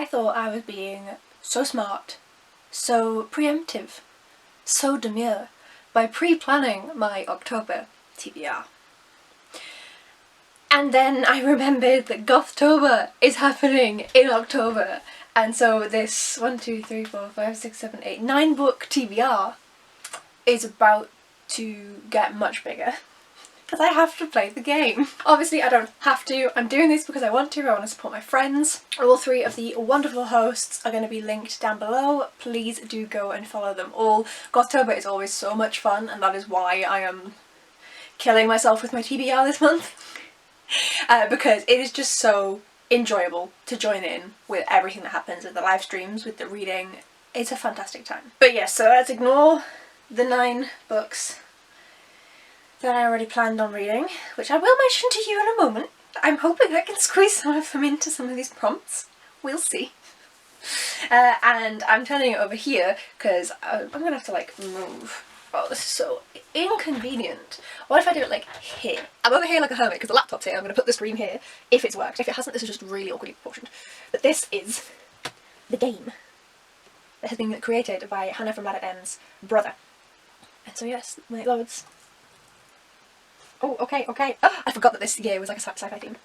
I thought I was being so smart, so preemptive, so demure by pre-planning my October TBR. And then I remembered that Gothtober is happening in October, and so this 1, 2, 3, 4, 5, 6, 7, 8, 9 book TBR is about to get much bigger. Because I have to play the game. Obviously I don't have to, I'm doing this because I want to support my friends. All 3 of the wonderful hosts are going to be linked down below. Please do go and follow them all. Gothtober is always so much fun, and that is why I am killing myself with my TBR this month. Because it is just so enjoyable to join in with everything that happens, with the live streams, with the reading. It's a fantastic time. But yes, so let's ignore the 9 books that I already planned on reading, which I will mention to you in a moment. I'm hoping I can squeeze some of them into some of these prompts. We'll see. And I'm turning it over here because I'm gonna have to like move. Oh, this is so inconvenient. What if I do it like here? I'm over here like a hermit because the laptop's here. I'm gonna put the screen here if it's worked. If it hasn't, this is just really awkwardly proportioned. But this is the game that has been created by Hannah from Ladder M's brother. And so yes, when it loads. Oh, okay. Oh, I forgot that this year was like a sci-fi theme.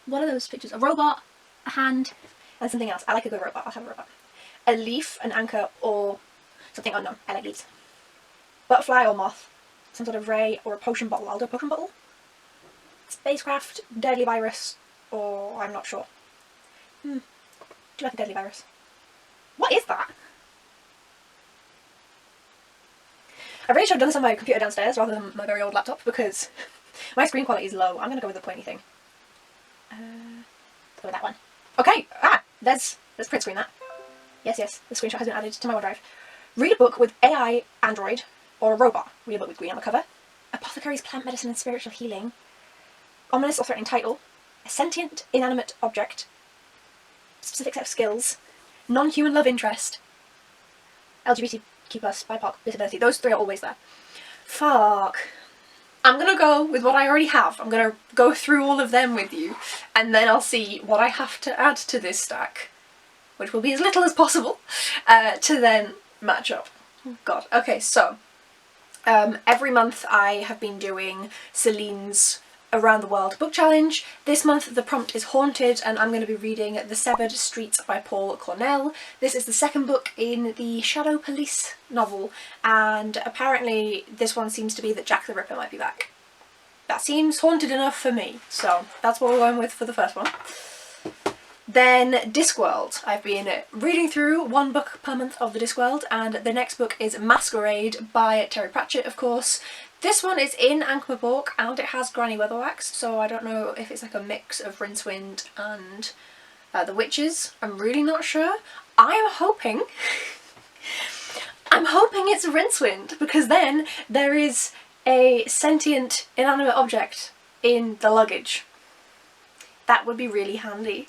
What are those pictures? A robot, a hand, and something else. I like a good robot. I'll have a robot. A leaf, an anchor, or something unknown. I like leaves. Butterfly or moth. Some sort of ray or a potion bottle. I'll do a potion bottle. Spacecraft, deadly virus, or I'm not sure. Do you like a deadly virus? What is that? I really should have done this on my computer downstairs rather than my very old laptop because my screen quality is low. I'm going to go with the pointy thing. Let's go with that one. Okay, there's print screen that. Yes, the screenshot has been added to my OneDrive. Read a book with AI, android, or a robot. Read a book with green on the cover. Apothecary's plant medicine and spiritual healing. Ominous or threatening title. A sentient, inanimate object. Specific set of skills. Non-human love interest. LGBTQ+, BIPOC, disability. Those 3 are always there. Fuck. I'm gonna go with what I already have. I'm gonna go through all of them with you, and then I'll see what I have to add to this stack, which will be as little as possible, to then match up. Oh God. Okay, so every month I have been doing Celine's Around the World book challenge. This month the prompt is Haunted, and I'm going to be reading The Severed Streets by Paul Cornell. This is the 2nd book in the Shadow Police novel, and apparently this one seems to be that Jack the Ripper might be back. That seems haunted enough for me, so that's what we're going with for the first one. Then Discworld. I've been reading through 1 book per month of the Discworld, and the next book is Maskerade by Terry Pratchett, of course. This one is in Ankh-Morpork and it has Granny Weatherwax, so I don't know if it's like a mix of Rincewind and the Witches. I'm really not sure. I'm hoping it's Rincewind, because then there is a sentient inanimate object in the luggage. That would be really handy.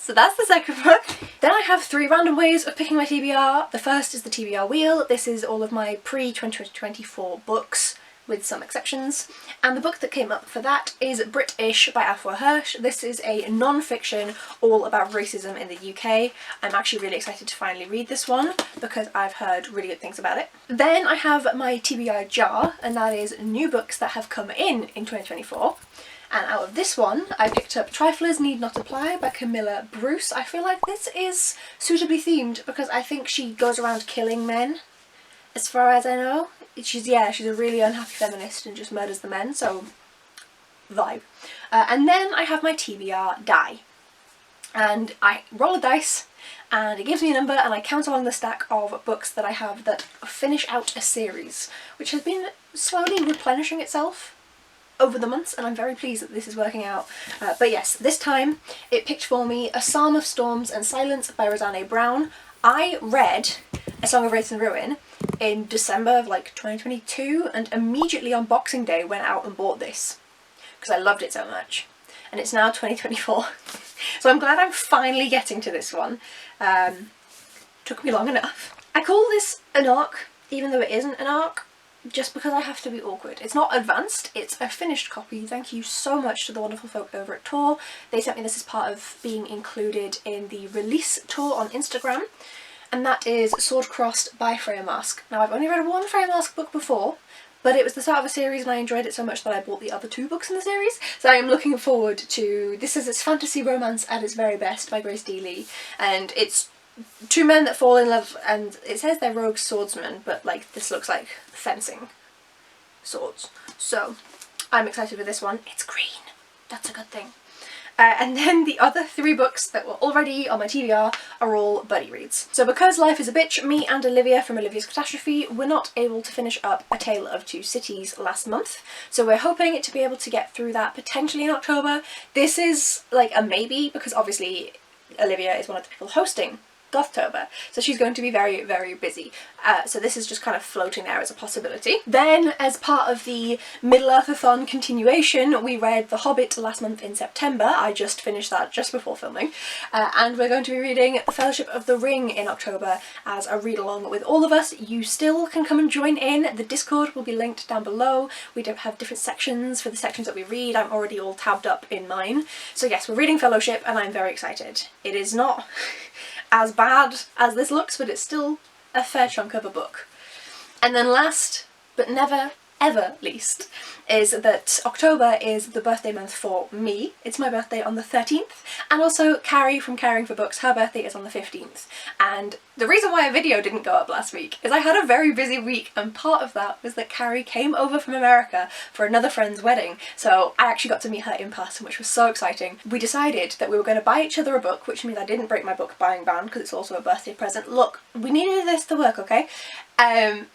So that's the 2nd book. Then I have 3 random ways of picking my TBR. The first is the TBR Wheel. This is all of my pre-2024 books, with some exceptions. And the book that came up for that is British by Afua Hirsch. This is a non-fiction all about racism in the UK. I'm actually really excited to finally read this one because I've heard really good things about it. Then I have my TBR Jar, and that is new books that have come in 2024. And out of this one, I picked up Triflers Need Not Apply by Camilla Bruce. I feel like this is suitably themed because I think she goes around killing men, as far as I know. She's a really unhappy feminist and just murders the men, so vibe. And then I have my TBR die. And I roll a dice and it gives me a number, and I count along the stack of books that I have that finish out a series, which has been slowly replenishing itself over the months, and I'm very pleased that this is working out. But yes, this time it picked for me A Psalm of Storms and Silence by Rosanne Brown. I read A Song of Wraiths and Ruin in December of like 2022, and immediately on Boxing Day went out and bought this because I loved it so much. And it's now 2024, so I'm glad I'm finally getting to this one. Took me long enough. I call this an arc, even though it isn't an arc. just because I have to be awkward. It's not advanced, it's a finished copy. Thank you so much to the wonderful folk over at Tor. They sent me this as part of being included in the release tour on Instagram, and that is Sword Crossed by Freya Mask. Now, I've only read one Freya Mask book before, but it was the start of a series and I enjoyed it so much that I bought the other 2 books in the series. So I am looking forward to, this is its fantasy romance at its very best by Grace D. Lee, and it's 2 men that fall in love, and it says they're rogue swordsmen, but like this looks like fencing swords. So I'm excited with this one. It's green, that's a good thing. And then the other 3 books that were already on my TBR are all buddy reads. So because life is a bitch, me and Olivia from Olivia's Catastrophe were not able to finish up A Tale of Two Cities last month, so we're hoping to be able to get through that potentially in October. This is like a maybe, because obviously Olivia is one of the people hosting Gothtober, so she's going to be very, very busy. So this is just kind of floating there as a possibility. Then, as part of the Middle-earth-a-thon continuation, we read The Hobbit last month in September. I just finished that just before filming. And we're going to be reading The Fellowship of the Ring in October as a read-along with all of us. You still can come and join in. The Discord will be linked down below. We don't have different sections for the sections that we read. I'm already all tabbed up in mine. So yes, we're reading Fellowship and I'm very excited. It is not as bad as this looks, but it's still a fair chunk of a book. And then last, but never ever least, is that October is the birthday month for me. It's my birthday on the 13th, and also Carrie from Caring for Books, her birthday is on the 15th. And the reason why a video didn't go up last week is I had a very busy week, and part of that was that Carrie came over from America for another friend's wedding, so I actually got to meet her in person, which was so exciting. We decided that we were going to buy each other a book, which means I didn't break my book buying ban because it's also a birthday present. Look, we needed this to work, okay? And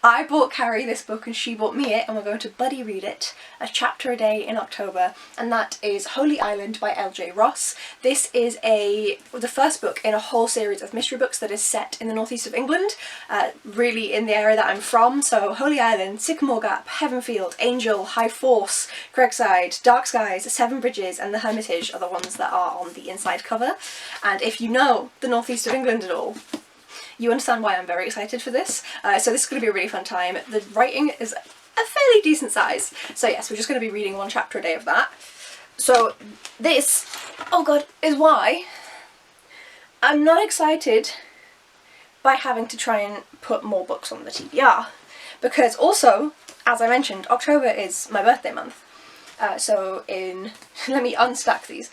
I bought Carrie this book and she bought me it, and we're going to buddy read it, a chapter a day in October, and that is Holy Island by L.J. Ross. This is the first book in a whole series of mystery books that is set in the northeast of England, really in the area that I'm from. So Holy Island, Sycamore Gap, Heavenfield, Angel, High Force, Craigside, Dark Skies, Seven Bridges and the Hermitage are the ones that are on the inside cover. And if you know the northeast of England at all, you understand why I'm very excited for this. So this is going to be a really fun time. The writing is a fairly decent size. So yes, we're just going to be reading 1 chapter a day of that. So this, oh god, is why I'm not excited by having to try and put more books on the TBR. Because also, as I mentioned, October is my birthday month. So let me unstack these,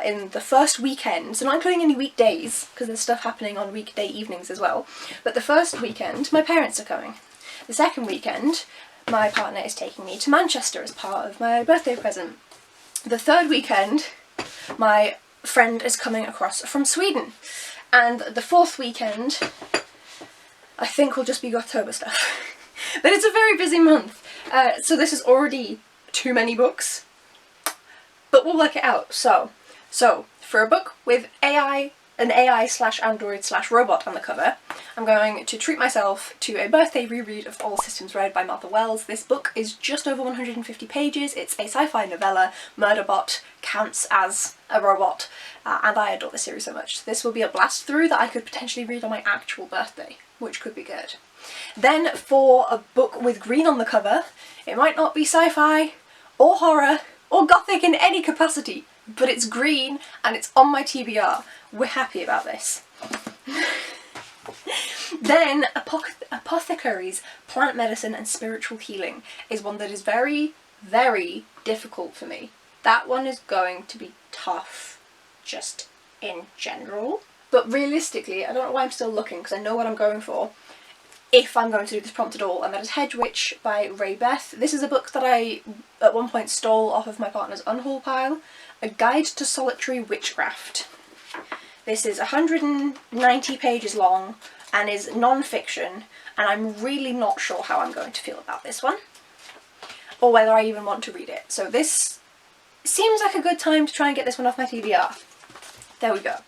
in the first weekend, so not including any weekdays, because there's stuff happening on weekday evenings as well, but the first weekend, my parents are coming. The second weekend, my partner is taking me to Manchester as part of my birthday present. The third weekend, my friend is coming across from Sweden. And the fourth weekend, I think will just be Gothtober stuff. But it's a very busy month, so this is already too many books, but we'll work it out. So for a book with an AI/android/robot on the cover, I'm going to treat myself to a birthday reread of All Systems Red by Martha Wells. This book is just over 150 pages, it's a sci-fi novella, Murderbot counts as a robot, and I adore this series so much. This will be a blast through that I could potentially read on my actual birthday, which could be good. Then for a book with green on the cover, it might not be sci-fi, or horror, or gothic in any capacity, but it's green and it's on my TBR. We're happy about this. Then Apothecaries, Plant Medicine and Spiritual Healing is one that is very, very difficult for me. That one is going to be tough, just in general. But realistically, I don't know why I'm still looking, because I know what I'm going for, if I'm going to do this prompt at all, and that is Hedge Witch by Ray Beth. This is a book that I at one point stole off of my partner's unhaul pile, A Guide to Solitary Witchcraft. This is 190 pages long and is non-fiction, and I'm really not sure how I'm going to feel about this one, or whether I even want to read it. So this seems like a good time to try and get this one off my TBR. There we go.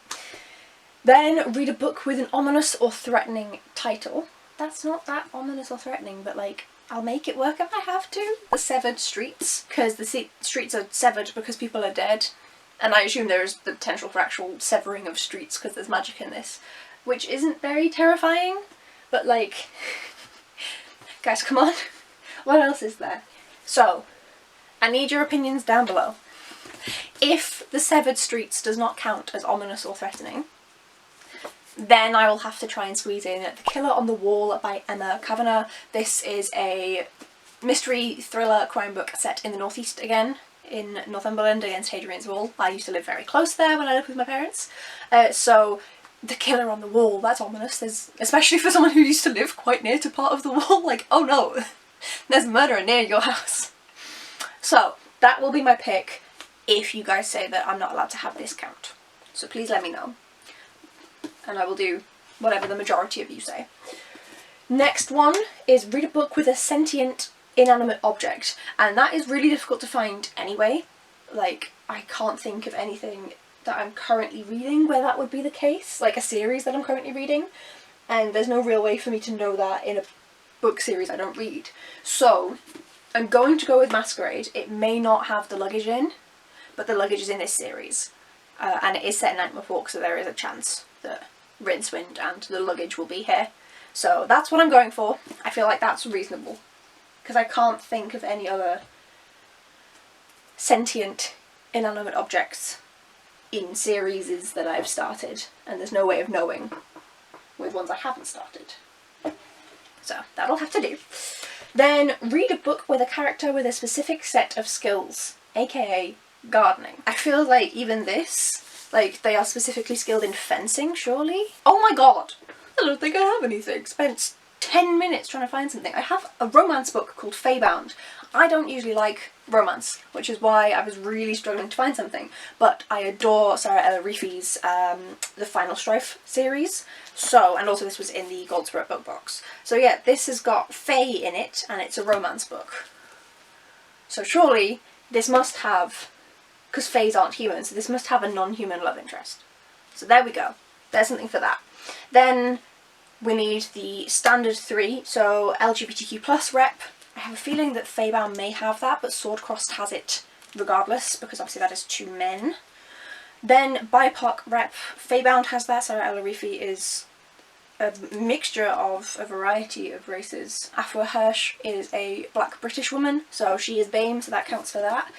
Then read a book with an ominous or threatening title. That's not that ominous or threatening, but like, I'll make it work if I have to. The Severed Streets, because the streets are severed because people are dead, and I assume there is the potential for actual severing of streets because there's magic in this, which isn't very terrifying, but like, Guys, come on. What else is there? So, I need your opinions down below. If The Severed Streets does not count as ominous or threatening, then I will have to try and squeeze in The Killer on the Wall by Emma Kavanagh. This is a mystery thriller crime book set in the northeast again, in Northumberland against Hadrian's Wall. I used to live very close there when I lived with my parents. So The Killer on the Wall, that's ominous. Especially for someone who used to live quite near to part of the wall, like, oh no, there's murder near your house. So that will be my pick if you guys say that I'm not allowed to have this count. So please let me know. And I will do whatever the majority of you say. Next one is read a book with a sentient inanimate object, and that is really difficult to find anyway. Like, I can't think of anything that I'm currently reading where that would be the case, like a series that I'm currently reading, and there's no real way for me to know that in a book series I don't read. So I'm going to go with Maskerade. It may not have the luggage in, but the luggage is in this series, and it is set in Ankh-Morpork, so there is a chance that Rincewind and the luggage will be here. So that's what I'm going for. I feel like that's reasonable, because I can't think of any other sentient inanimate objects in series that I've started, and there's no way of knowing with ones I haven't started. So that'll have to do. Then read a book with a character with a specific set of skills, aka gardening. I feel like even this, like, they are specifically skilled in fencing, surely? Oh my god! I don't think I have anything. Spent 10 minutes trying to find something. I have a romance book called Feybound. I don't usually like romance, which is why I was really struggling to find something, but I adore Sarah Ella Reefy's The Final Strife series, so, and also this was in the Goldsboro book box. So yeah, this has got Fey in it, and it's a romance book. So surely this must have, because Feys aren't human, so this must have a non-human love interest. So there we go. There's something for that. Then we need the standard 3, so LGBTQ+ rep. I have a feeling that Feybound may have that, but Swordcrossed has it regardless, because obviously that is 2 men. Then BIPOC rep. Feybound has that. Sarah Ella Reefy is a mixture of a variety of races. Afua Hirsch is a black British woman, so she is BAME, so that counts for that.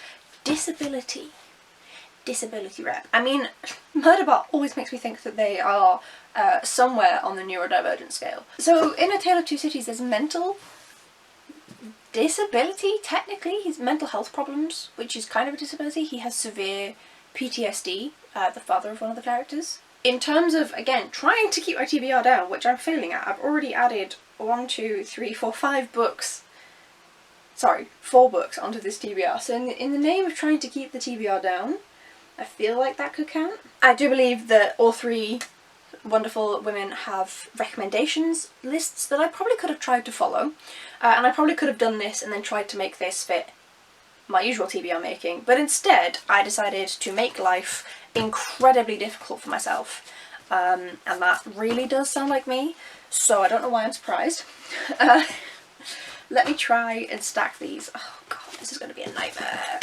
Disability rep. I mean, Murderbot always makes me think that they are somewhere on the neurodivergent scale. So in A Tale of Two Cities there's mental disability, technically. He's mental health problems, which is kind of a disability. He has severe PTSD, the father of one of the characters. In terms of, again, trying to keep my TBR down, which I'm failing at, I've already added 5 books. Sorry, 4 books onto this TBR. So in the name of trying to keep the TBR down, I feel like that could count. I do believe that all 3 wonderful women have recommendations lists that I probably could have tried to follow, and I probably could have done this and then tried to make this fit my usual TBR making, but instead I decided to make life incredibly difficult for myself, and that really does sound like me, so I don't know why I'm surprised. Let me try and stack these. Oh god, this is going to be a nightmare.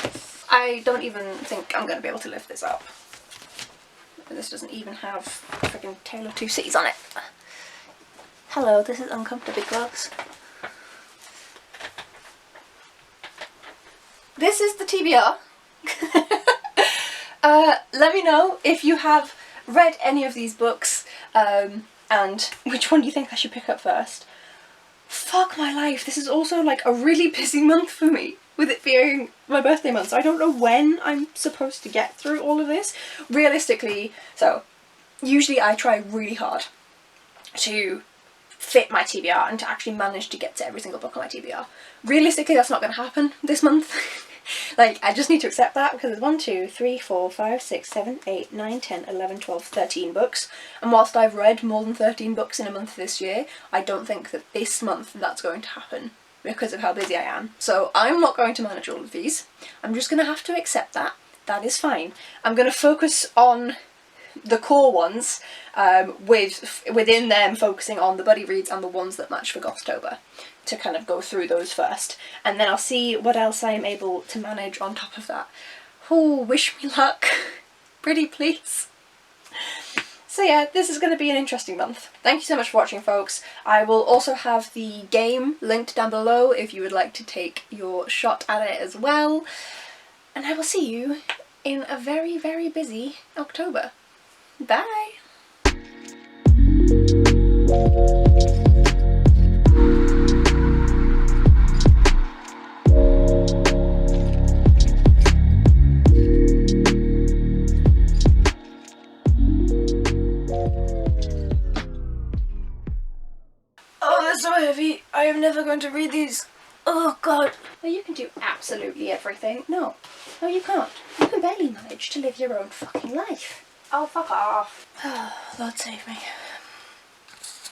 I don't even think I'm going to be able to lift this up. This doesn't even have a freaking Tale of Two Cities on it. Hello, this is uncomfortably close. This is the TBR. Let me know if you have read any of these books, and which one do you think I should pick up first. Fuck my life, this is also like a really busy month for me, with it being my birthday month, so I don't know when I'm supposed to get through all of this. Realistically, so usually I try really hard to fit my TBR and to actually manage to get to every single book on my TBR. Realistically, that's not going to happen this month. Like, I just need to accept that, because there's 1, 2, 3, 4, 5, 6, 7, 8, 9, 10, 11, 12, 13 books, and whilst I've read more than 13 books in a month this year, I don't think that this month that's going to happen, because of how busy I am. So I'm not going to manage all of these. I'm just going to have to accept that. That is fine. I'm going to focus on the core ones, within them focusing on the buddy reads and the ones that match for Gothtober, to kind of go through those first, and then I'll see what else I am able to manage on top of that. Oh, wish me luck. Pretty please. So yeah, this is going to be an interesting month. Thank you so much for watching, folks. I will also have the game linked down below if you would like to take your shot at it as well. And I will see you in a very, very busy October. Bye! So heavy. I am never going to read these. Oh god. Well, you can do absolutely everything. No. No, you can't. You can barely manage to live your own fucking life. Oh, fuck off. Lord save me.